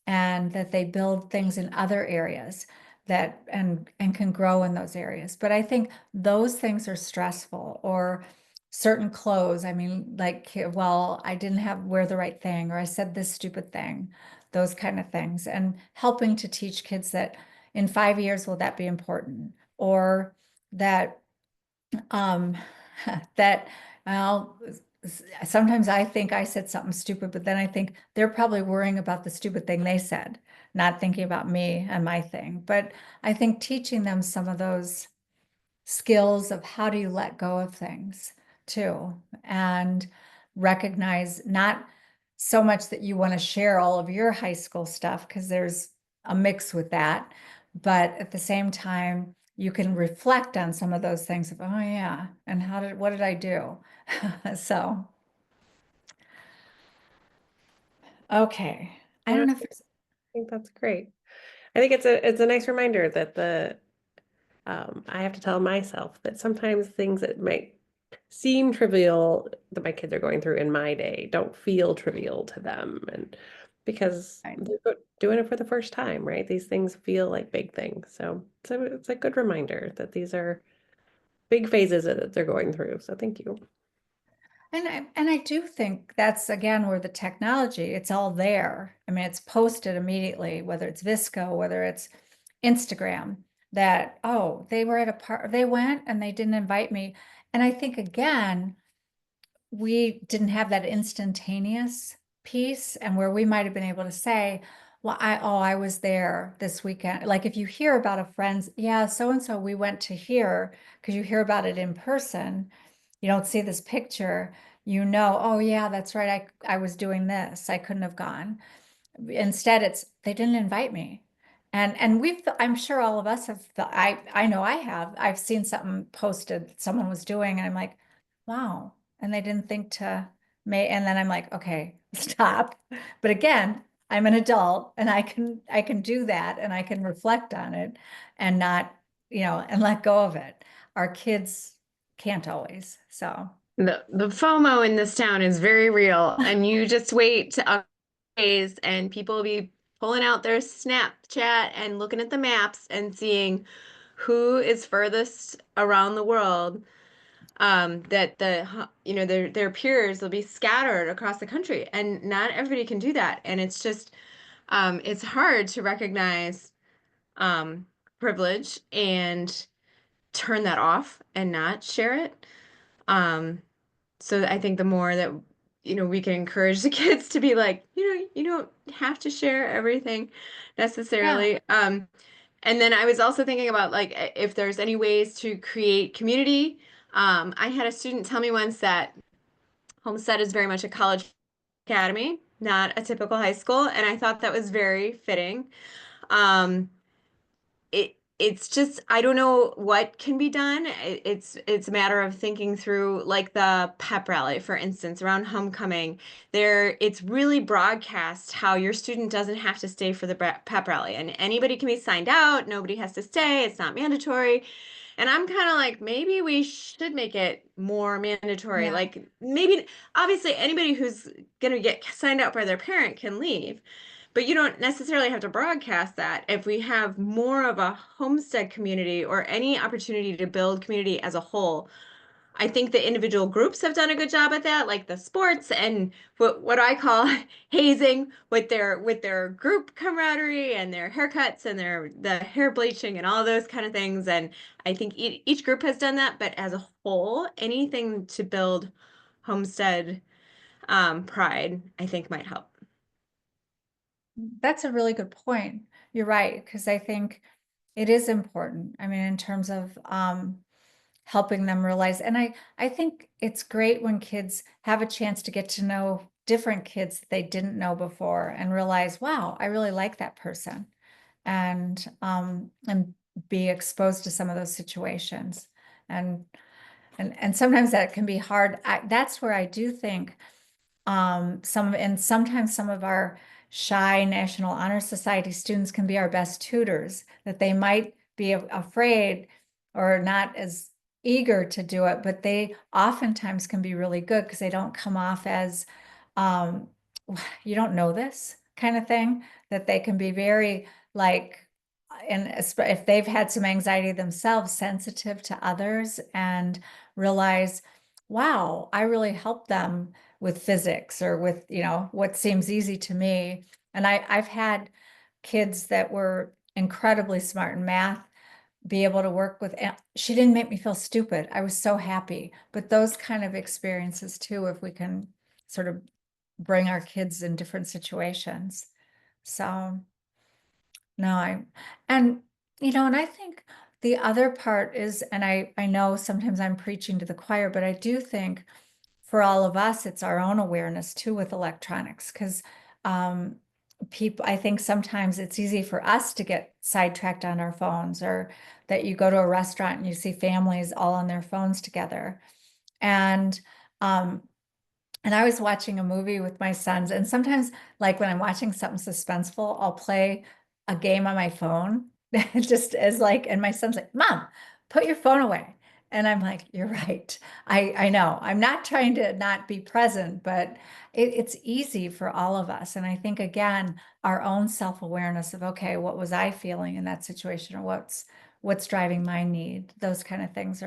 And that they build things in other areas that and can grow in those areas. But I think those things are stressful. Or certain clothes, I mean, like, well, I didn't wear the right thing, or I said this stupid thing, those kind of things. And helping to teach kids that in 5 years, will that be important? Or that um that, well, sometimes I think I said something stupid, but then I think they're probably worrying about the stupid thing they said, not thinking about me and my thing. But I think teaching them some of those skills of how do you let go of things too, and recognize not so much that you want to share all of your high school stuff, because there's a mix with that, but at the same time you can reflect on some of those things of, oh yeah, and what did I do? So okay, I don't know if there's, I think that's great. I think it's a nice reminder that I have to tell myself that sometimes things that might seem trivial that my kids are going through in my day don't feel trivial to them, and because Right. they're doing it for the first time, right? These things feel like big things. So it's a good reminder that these are big phases that they're going through. So thank you. and I do think that's again where the technology, it's all there. I mean, it's posted immediately, whether it's Visco, whether it's Instagram, that, oh, they were at a part, they went and they didn't invite me. And I think again, we didn't have that instantaneous piece, and where we might have been able to say, well, I was there this weekend. Like if you hear about a friend's, yeah, so and so we went to here, because you hear about it in person, you don't see this picture, oh yeah, that's right, I was doing this, I couldn't have gone. Instead, it's, they didn't invite me. And I'm sure all of us have, I know I have, I've seen something posted that someone was doing, and I'm like, wow. And they didn't think to and then I'm like, okay, stop. But again, I'm an adult and I can do that and I can reflect on it and not, and let go of it. Our kids can't always. So The FOMO in this town is very real, and you just wait a days and people will be pulling out their Snapchat and looking at the maps and seeing who is furthest around the world. That their peers will be scattered across the country, and not everybody can do that. And it's just it's hard to recognize privilege and turn that off and not share it. So I think the more that we can encourage the kids to be like, you don't have to share everything necessarily. And then I was also thinking about like if there's any ways to create community. I had a student tell me once that Homestead is very much a college academy, not a typical high school, and I thought that was very fitting. Um, it's just I don't know what can be done. It's a matter of thinking through like the pep rally, for instance, around homecoming. It's really broadcast how your student doesn't have to stay for the pep rally, and anybody can be signed out. Nobody has to stay. It's not mandatory. And I'm kind of like, maybe we should make it more mandatory. Yeah. Like maybe, obviously, anybody who's going to get signed out by their parent can leave. But you don't necessarily have to broadcast that. If we have more of a homestead community or any opportunity to build community as a whole, I think the individual groups have done a good job at that, like the sports and what I call hazing with their group camaraderie and their haircuts and the hair bleaching and all those kind of things. And I think each group has done that, but as a whole, anything to build homestead pride, I think might help. that's a really good point. You're right, because I think it is important. I mean, in terms of helping them realize, and I think it's great when kids have a chance to get to know different kids that they didn't know before and realize, wow, I really like that person, and be exposed to some of those situations. And sometimes that can be hard. That's where I do think sometimes some of our shy National Honor Society students can be our best tutors, that they might be afraid or not as eager to do it, but they oftentimes can be really good because they don't come off as, um, you don't know this kind of thing, that they can be very like, and if they've had some anxiety themselves, sensitive to others and realize, wow, I really helped them with physics or with, what seems easy to me. And I've had kids that were incredibly smart in math be able to work with, she didn't make me feel stupid. I was so happy. But those kind of experiences too, if we can sort of bring our kids in different situations. So no, and and I think the other part is, and I know sometimes I'm preaching to the choir, but I do think for all of us, it's our own awareness too with electronics, because people, I think sometimes it's easy for us to get sidetracked on our phones, or that you go to a restaurant and you see families all on their phones together. And I was watching a movie with my sons, and sometimes, like when I'm watching something suspenseful, I'll play a game on my phone, just as like, and my son's like, "Mom, put your phone away." And I'm like, "You're right. I know. I'm not trying to not be present, but it's easy for all of us." And I think, again, our own self-awareness of, okay, what was I feeling in that situation, or what's driving my need? Those kind of things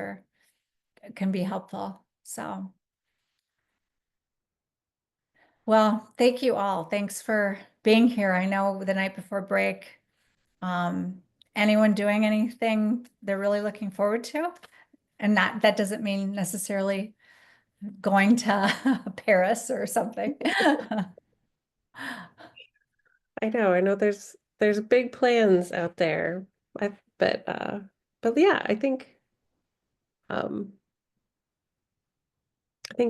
can be helpful. So. Well, thank you all. Thanks for being here. I know the night before break, anyone doing anything they're really looking forward to? And that doesn't mean necessarily going to Paris or something. I know there's big plans out there. But yeah, I think a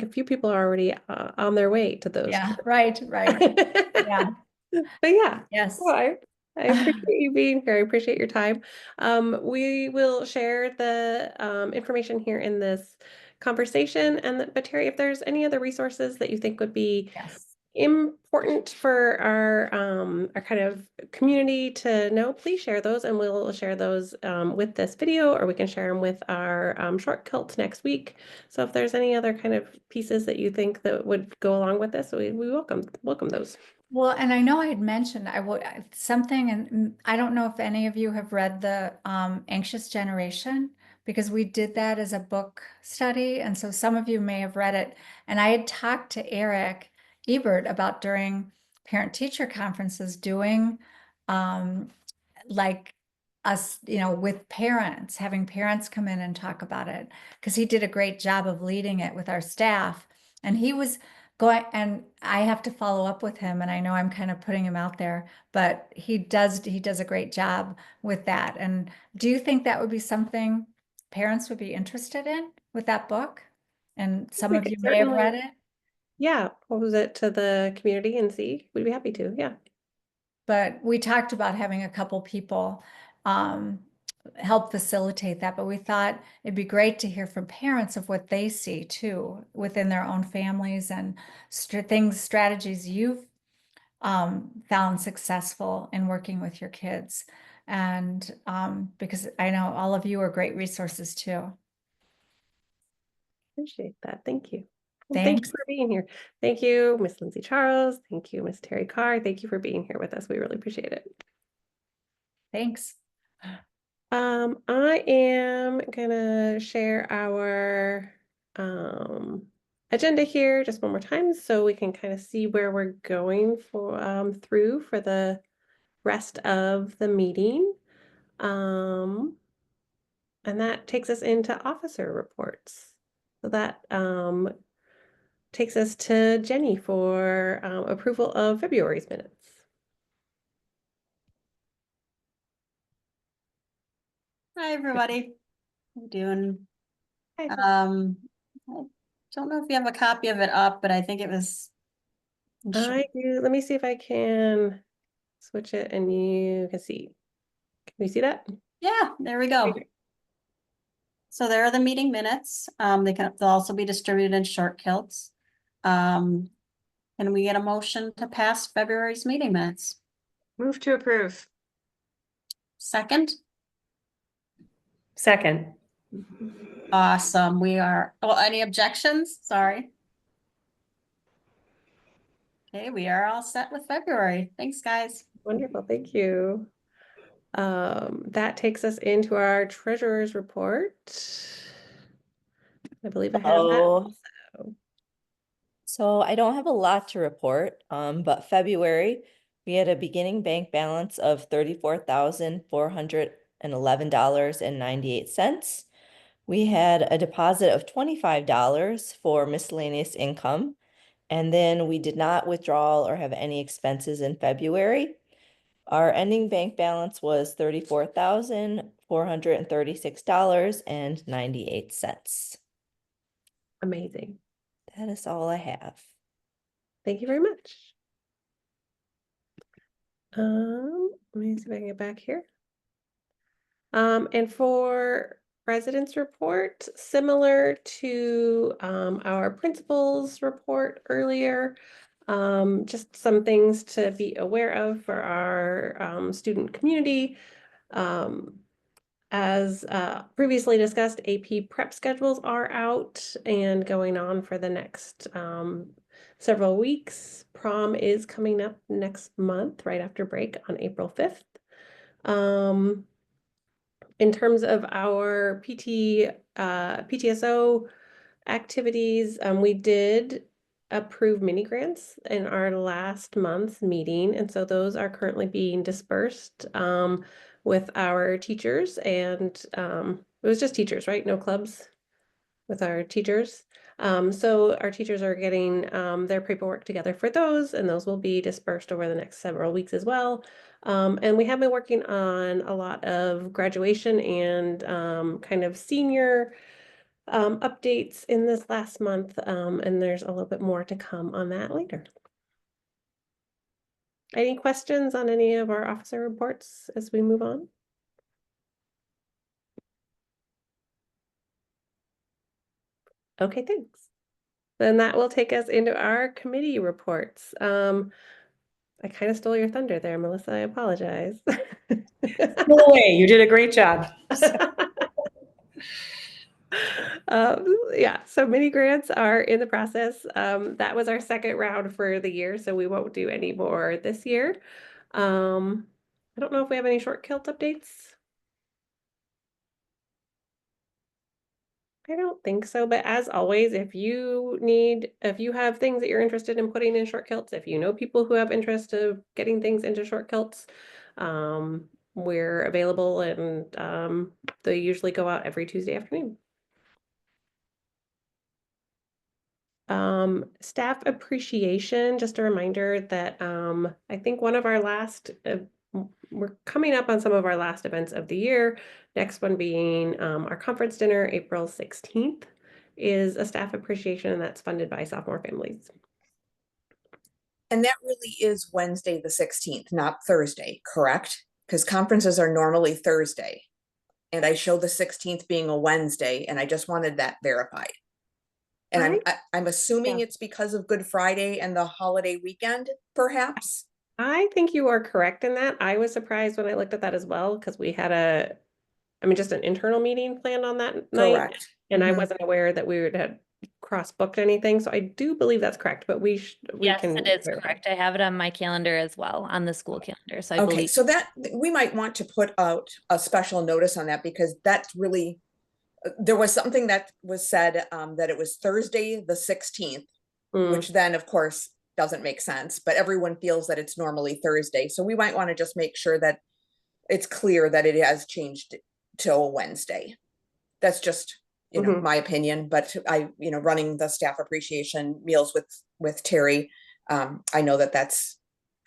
few people are already on their way to those. Yeah, right. Yeah. But yeah, Yes. well, I appreciate you being here. I appreciate your time. We will share the information here in this conversation. But Terry, if there's any other resources that you think would be Yes. important for our kind of community to know, please share those, and we'll share those with this video, or we can share them with our short kilt next week. So if there's any other kind of pieces that you think that would go along with this, we welcome those. Well, and I know I had mentioned something, and I don't know if any of you have read the Anxious Generation, because we did that as a book study, and so some of you may have read it. And I had talked to Eric Ebert about during parent-teacher conferences doing like us, with parents, having parents come in and talk about it, because he did a great job of leading it with our staff. And he was going, and I have to follow up with him, and I know I'm kind of putting him out there, but he does a great job with that. And do you think that would be something parents would be interested in with that book? And some We of could you may have certainly- read it. Yeah, pose it to the community and see. We'd be happy to. Yeah. But we talked about having a couple people help facilitate that. But we thought it'd be great to hear from parents of what they see too within their own families, and strategies you've found successful in working with your kids. And because I know all of you are great resources too. Appreciate that. Thank you. Well, thank you Thanks. for being here. Thank you, Miss Lindsay Charles. Thank you, Miss Terry Carr. Thank you for being here with us. We really appreciate it. Thanks. I am gonna share our agenda here just one more time so we can kind of see where we're going through for the rest of the meeting. And that takes us into officer reports. So that takes us to Jenny for approval of February's minutes. Hi, everybody. How you doing? Hi. I don't know if you have a copy of it up, but I think it was. I do. Let me see if I can switch it and you can see. Can you see that? Yeah, there we go. Okay. So there are the meeting minutes. They'll also be distributed in short kilts. Can we get a motion to pass February's meeting minutes? Move to approve. Second? Second. Awesome. Any objections? Sorry. Okay, we are all set with February. Thanks, guys. Wonderful. Thank you. That takes us into our treasurer's report. I believe I have that. Oh, also. so I don't have a lot to report, but February, we had a beginning bank balance of $34,411.98. We had a deposit of $25 for miscellaneous income, and then we did not withdraw or have any expenses in February. Our ending bank balance was $34,436.98. Amazing. That is all I have. Thank you very much. Let me see if I can get back here. And for residents report, similar to our principals report earlier, just some things to be aware of for our student community. As previously discussed, AP prep schedules are out and going on for the next several weeks. Prom is coming up next month, right after break on April 5th. In terms of our PTSO activities, we did approve mini grants in our last month's meeting, and so those are currently being dispersed with our teachers, and it was just teachers, right? No clubs with our teachers. So our teachers are getting their paperwork together for those, and those will be dispersed over the next several weeks as well. And we have been working on a lot of graduation and kind of senior updates in this last month, and there's a little bit more to come on that later. Any questions on any of our officer reports as we move on? Okay, thanks. Then that will take us into our committee reports. I kind of stole your thunder there, Melissa. I apologize. No way, you did a great job. Yeah, so mini grants are in the process. That was our second round for the year, so we won't do any more this year. I don't know if we have any short kilt updates. I don't think so, but as always, if you have things that you're interested in putting in short kilts, if you know people who have interest of getting things into short kilts, we're available, and they usually go out every Tuesday afternoon. Staff appreciation, just a reminder that I think one of our last we're coming up on some of our last events of the year. Next one being our conference dinner, April 16th, is a staff appreciation, and that's funded by sophomore families. And that really is Wednesday, the 16th, not Thursday, correct? Because conferences are normally Thursday. And I show the 16th being a Wednesday, and I just wanted that verified. And I'm assuming Yeah. it's because of Good Friday and the holiday weekend, perhaps? I think you are correct in that. I was surprised when I looked at that as well, because we had just an internal meeting planned on that night. Correct. And I Mhm. wasn't aware that we would have cross-booked anything. So I do believe that's correct, but we Yes, can it is verify. correct. I have it on my calendar as well, on the school calendar. So I Okay, believe. so that we might want to put out a special notice on that, because that's really, there was something that was said that it was Thursday, the 16th, which then of course doesn't make sense, but everyone feels that it's normally Thursday. So we might want to just make sure that it's clear that it has changed till Wednesday. That's just, my opinion, but running the staff appreciation meals with Terry, I know that that's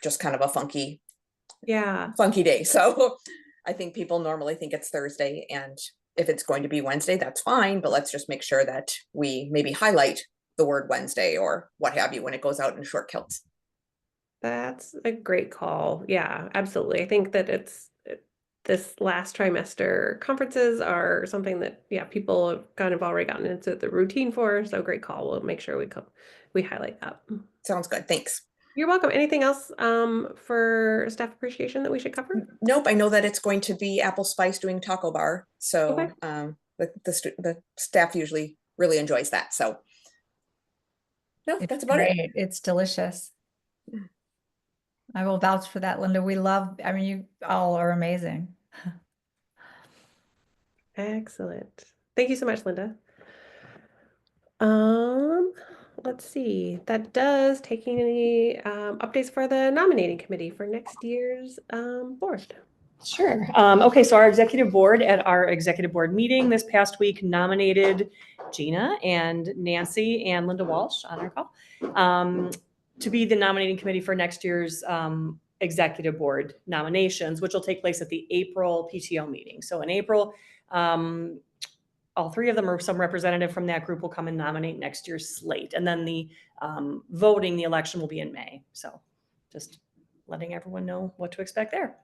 just kind of a funky day. So I think people normally think it's Thursday, and if it's going to be Wednesday, that's fine, but let's just make sure that we maybe highlight the word Wednesday or what have you when it goes out in short kilts. That's a great call. Yeah, absolutely. I think that this last trimester conferences are something that, people have kind of already gotten into the routine for. So great call. We'll make sure we highlight that. Sounds good. Thanks. You're welcome. Anything else for staff appreciation that we should cover? Nope. I know that it's going to be Apple Spice doing taco bar. So the staff usually really enjoys that. So no, It's that's about it. great. It's delicious. I will vouch for that, Linda. You all are amazing. Excellent. Thank you so much, Linda. Let's see. That does taking any updates for the nominating committee for next year's board. Sure. Okay, so our executive board at our executive board meeting this past week nominated Gina and Nancy and Linda Walsh on our call to be the nominating committee for next year's executive board nominations, which will take place at the April PTO meeting. So in April, all three of them or some representative from that group will come and nominate next year's slate. And then the the election will be in May. So just letting everyone know what to expect there.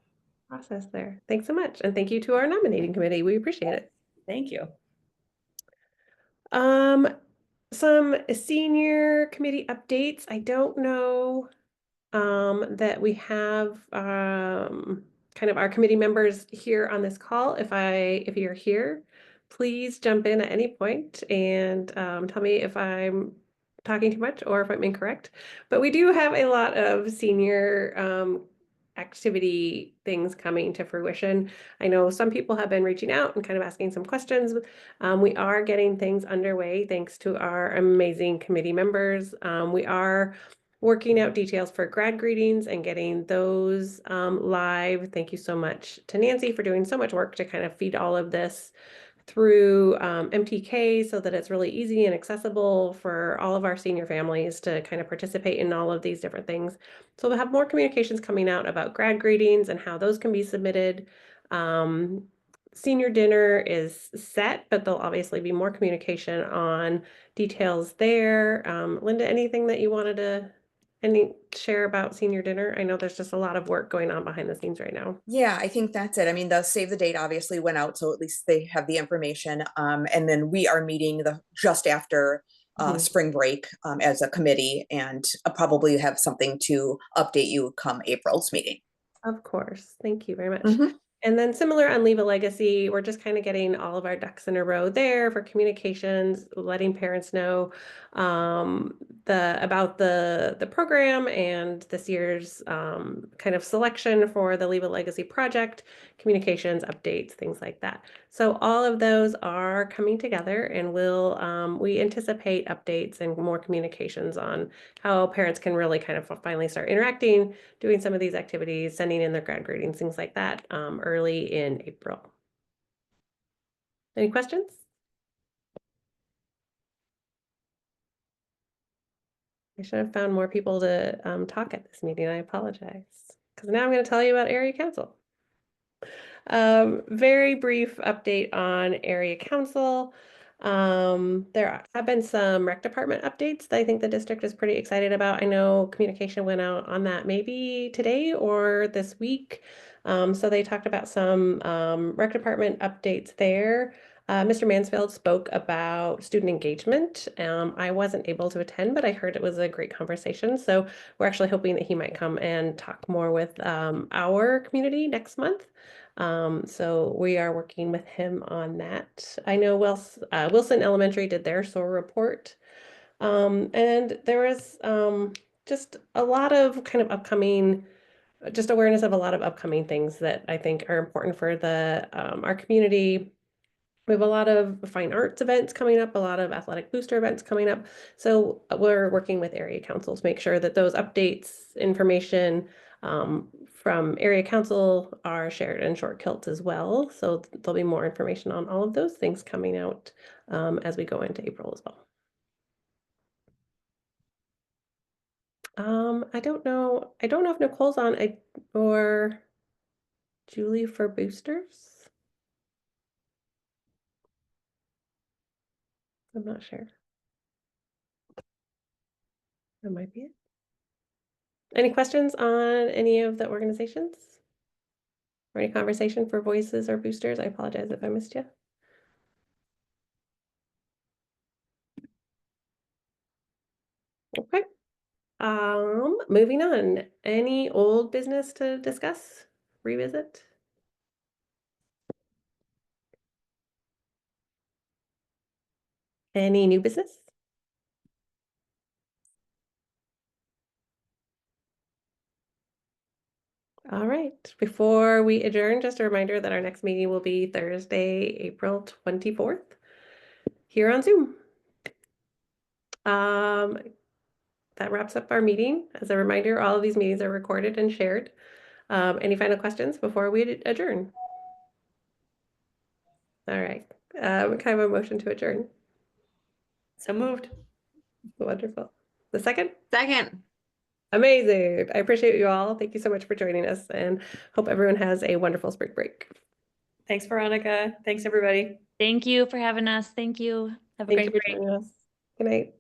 Process there. Thanks so much. And thank you to our nominating committee. We appreciate it. Thank you. Some senior committee updates. I don't know that we have kind of our committee members here on this call. If you're here, please jump in at any point and tell me if I'm talking too much or if I'm incorrect. But we do have a lot of senior activity things coming to fruition. I know some people have been reaching out and kind of asking some questions. We are getting things underway thanks to our amazing committee members. We are working out details for grad greetings and getting those live. Thank you so much to Nancy for doing so much work to kind of feed all of this through MTK so that it's really easy and accessible for all of our senior families to kind of participate in all of these different things. So we'll have more communications coming out about grad greetings and how those can be submitted. Senior dinner is set, but there'll obviously be more communication on details there. Linda, anything that you wanted to Any share about senior dinner? I know there's just a lot of work going on behind the scenes right now. Yeah, I think that's it. I mean, the save the date obviously went out, so at least they have the information. And then we are meeting just after Mhm. spring break as a committee, and probably have something to update you come April's meeting. Of course. Thank you very much. Mhm. And then similar on Leave a Legacy, we're just kind of getting all of our ducks in a row there for communications, letting parents know about the program and this year's kind of selection for the Leave a Legacy project, communications, updates, things like that. So all of those are coming together, and we anticipate updates and more communications on how parents can really kind of finally start interacting, doing some of these activities, sending in their grad greetings, things like that, early in April. Any questions? I should have found more people to talk at this meeting. I apologize. Because now I'm going to tell you about area council. Very brief update on area council. There have been some rec department updates that I think the district is pretty excited about. I know communication went out on that maybe today or this week. So they talked about some rec department updates there. Mr. Mansfield spoke about student engagement. I wasn't able to attend, but I heard it was a great conversation. So we're actually hoping that he might come and talk more with our community next month. So we are working with him on that. I know Wilson Elementary did their SOAR report. And there was just a lot of kind of upcoming, just awareness of a lot of upcoming things that I think are important for our community. We have a lot of fine arts events coming up, a lot of athletic booster events coming up. So we're working with area council to make sure that those updates, information from area council are shared in short kilts as well. So there'll be more information on all of those things coming out as we go into April as well. I don't know if Nicole's on or Julie for boosters. I'm not sure. That might be it. Any questions on any of the organizations? Or any conversation for voices or boosters? I apologize if I missed you. Okay. Moving on. Any old business to discuss? Revisit? Any new business? All right. Before we adjourn, just a reminder that our next meeting will be Thursday, April 24th, here on Zoom. That wraps up our meeting. As a reminder, all of these meetings are recorded and shared. Any final questions before we adjourn? All right. Kind of a motion to adjourn. So moved. Wonderful. The second? Second. Amazing. I appreciate you all. Thank you so much for joining us, and hope everyone has a wonderful spring break. Thanks, Veronica. Thanks, everybody. Thank you for having us. Thank you. Have a Thank great you for break. joining us. Good night.